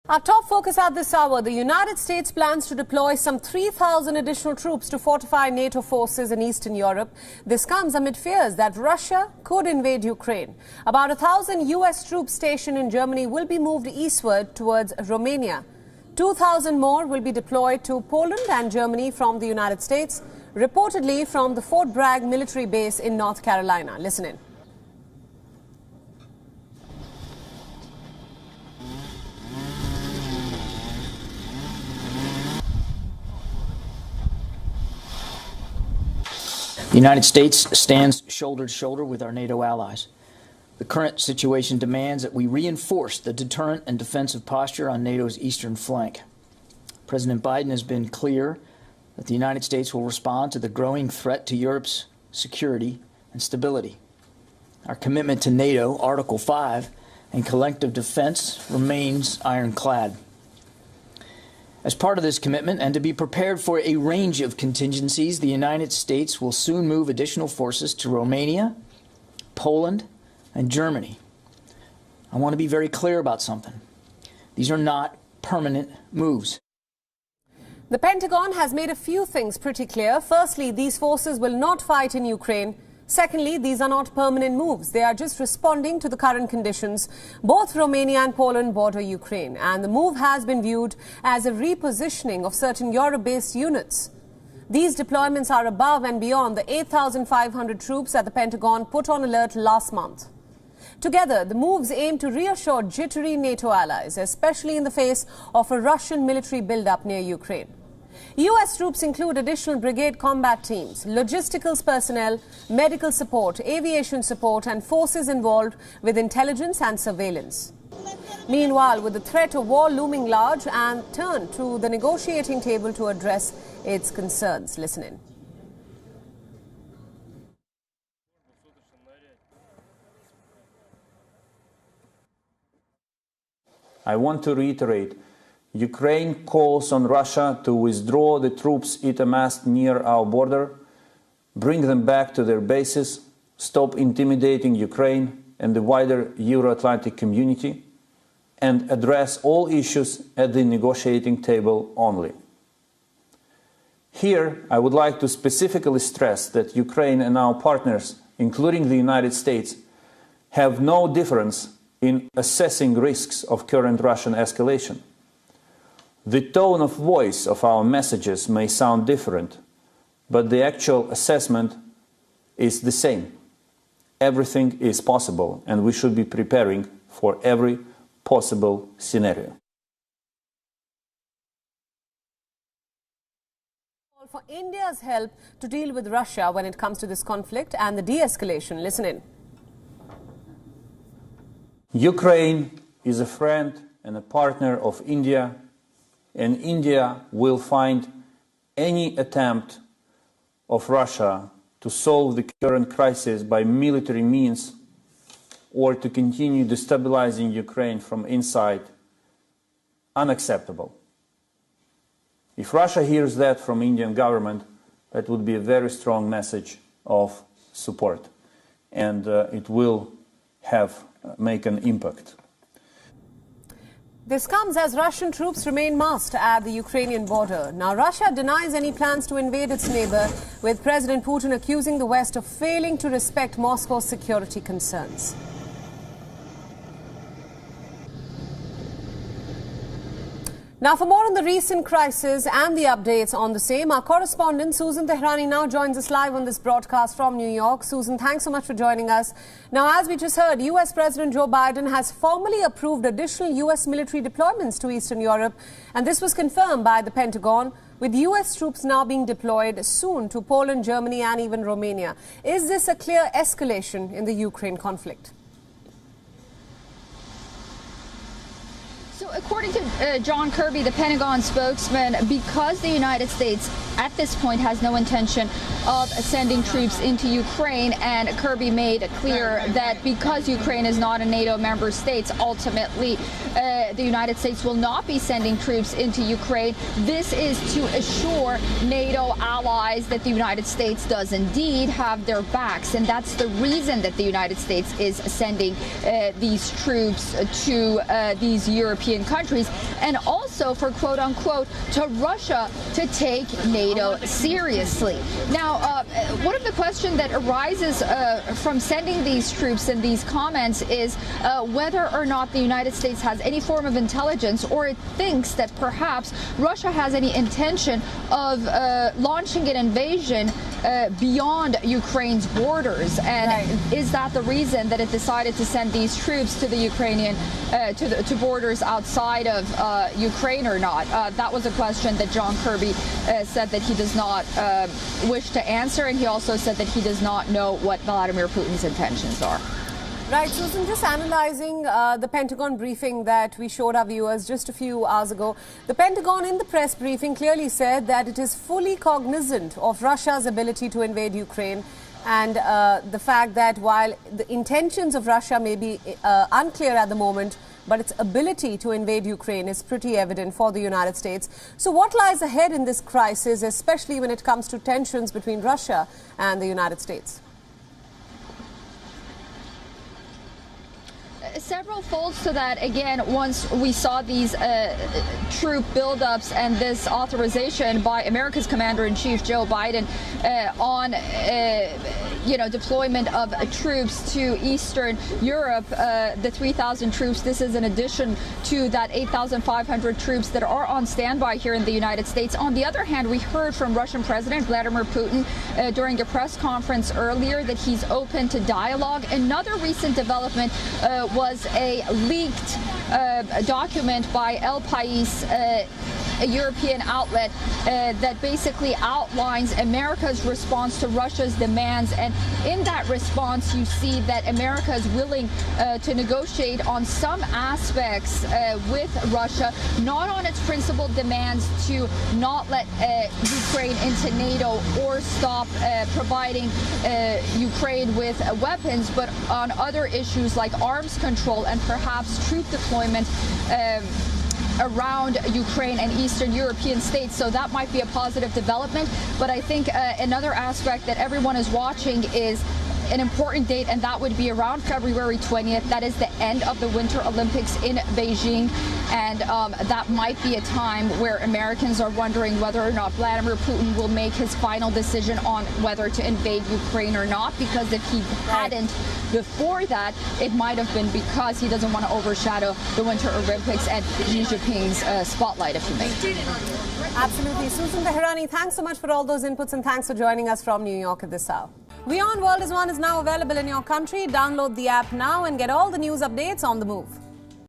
Our top focus at this hour, the United States plans to deploy some 3,000 additional troops to fortify NATO forces in Eastern Europe. This comes amid fears that Russia could invade Ukraine. About 1,000 U.S. troops stationed in Germany will be moved eastward towards Romania. 2,000 more will be deployed to Poland and Germany from the United States, reportedly from the Fort Bragg military base in North Carolina. Listen in. The United States stands shoulder to shoulder with our NATO allies. The current situation demands that we reinforce the deterrent and defensive posture on NATO's eastern flank. President Biden has been clear that the United States will respond to the growing threat to Europe's security and stability. Our commitment to NATO, Article 5, and collective defense remains ironclad. As part of this commitment, and to be prepared for a range of contingencies, the United States will soon move additional forces to Romania, Poland, and Germany. I want to be very clear about something. These are not permanent moves. The Pentagon has made a few things pretty clear. Firstly, these forces will not fight in Ukraine. Secondly, these are not permanent moves. They are just responding to the current conditions. Both Romania and Poland border Ukraine, and the move has been viewed as a repositioning of certain Europe-based units. These deployments are above and beyond the 8,500 troops that the Pentagon put on alert last month. Together, the moves aim to reassure jittery NATO allies, especially in the face of a Russian military buildup near Ukraine. U.S. troops include additional brigade combat teams, logisticals personnel, medical support, aviation support, and forces involved with intelligence and surveillance. Meanwhile, with the threat of war looming large, and turned to the negotiating table to address its concerns. Listen in. I want to reiterate, Ukraine calls on Russia to withdraw the troops it amassed near our border, bring them back to their bases, stop intimidating Ukraine and the wider Euro-Atlantic community, and address all issues at the negotiating table only. Here, I would like to specifically stress that Ukraine and our partners, including the United States, have no difference in assessing risks of current Russian escalation. The tone of voice of our messages may sound different, but the actual assessment is the same. Everything is possible, and we should be preparing for every possible scenario. For India's help to deal with Russia when it comes to this conflict and the de-escalation. Listen in. Ukraine is a friend and a partner of India, and India will find any attempt of Russia to solve the current crisis by military means or to continue destabilizing Ukraine from inside unacceptable. If Russia hears that from Indian government, that would be a very strong message of support, and it will make an impact. This comes as Russian troops remain massed at the Ukrainian border. Now, Russia denies any plans to invade its neighbor, with President Putin accusing the West of failing to respect Moscow's security concerns. Now, for more on the recent crisis and the updates on the same, our correspondent Susan Tehrani now joins us live on this broadcast from New York. Susan, thanks so much for joining us. Now, as we just heard, U.S. President Joe Biden has formally approved additional U.S. military deployments to Eastern Europe, and this was confirmed by the Pentagon, with U.S. troops now being deployed soon to Poland, Germany, and even Romania. Is this a clear escalation in the Ukraine conflict? So according to John Kirby, the Pentagon spokesman, because the United States at this point has no intention of sending troops into Ukraine, and Kirby made it clear that because Ukraine is not a NATO member state, ultimately the United States will not be sending troops into Ukraine. This is to assure NATO allies that the United States does indeed have their backs, and that's the reason that the United States is sending these troops to these European European countries, and also for quote-unquote to Russia to take NATO seriously. Now, one of the questions that arises from sending these troops and these comments is whether or not the United States has any form of intelligence, or it thinks that perhaps Russia has any intention of launching an invasion beyond Ukraine's borders. And is that the reason that it decided to send these troops to the Ukrainian to borders outside of Ukraine or not? That was a question that John Kirby said that he does not wish to answer, and he also said that he does not know what Vladimir Putin's intentions are. Right, Susan, just analyzing the Pentagon briefing that we showed our viewers just a few hours ago. The Pentagon in the press briefing clearly said that it is fully cognizant of Russia's ability to invade Ukraine, and the fact that while the intentions of Russia may be unclear at the moment, but its ability to invade Ukraine is pretty evident for the United States. So what lies ahead in this crisis, especially when it comes to tensions between Russia and the United States? Several folds to that. Again, once we saw these troop buildups and this authorization by America's Commander-in-Chief Joe Biden on deployment of troops to Eastern Europe, the 3,000 troops. This is in addition to that 8,500 troops that are on standby here in the United States. On the other hand, we heard from Russian President Vladimir Putin during a press conference earlier that he's open to dialogue. Another recent development was a leaked document by El País, a European outlet that basically outlines America's response to Russia's demands. And in that response, you see that America is willing to negotiate on some aspects with Russia, not on its principal demands to not let Ukraine into NATO or stop providing Ukraine with weapons, but on other issues like arms control and perhaps troop deployment around Ukraine and Eastern European states. So that might be a positive development. But I think another aspect that everyone is watching is an important date, and that would be around February 20th. That is the end of the Winter Olympics in Beijing, and that might be a time where Americans are wondering whether or not Vladimir Putin will make his final decision on whether to invade Ukraine or not, because if he hadn't before that, it might have been because he doesn't want to overshadow the Winter Olympics and Xi Jinping's spotlight, if you may. Absolutely. Susan Teherani, thanks so much for all those inputs, and thanks for joining us from New York at this hour. WION World is One is now available in your country. Download the app now and get all the news updates on the move.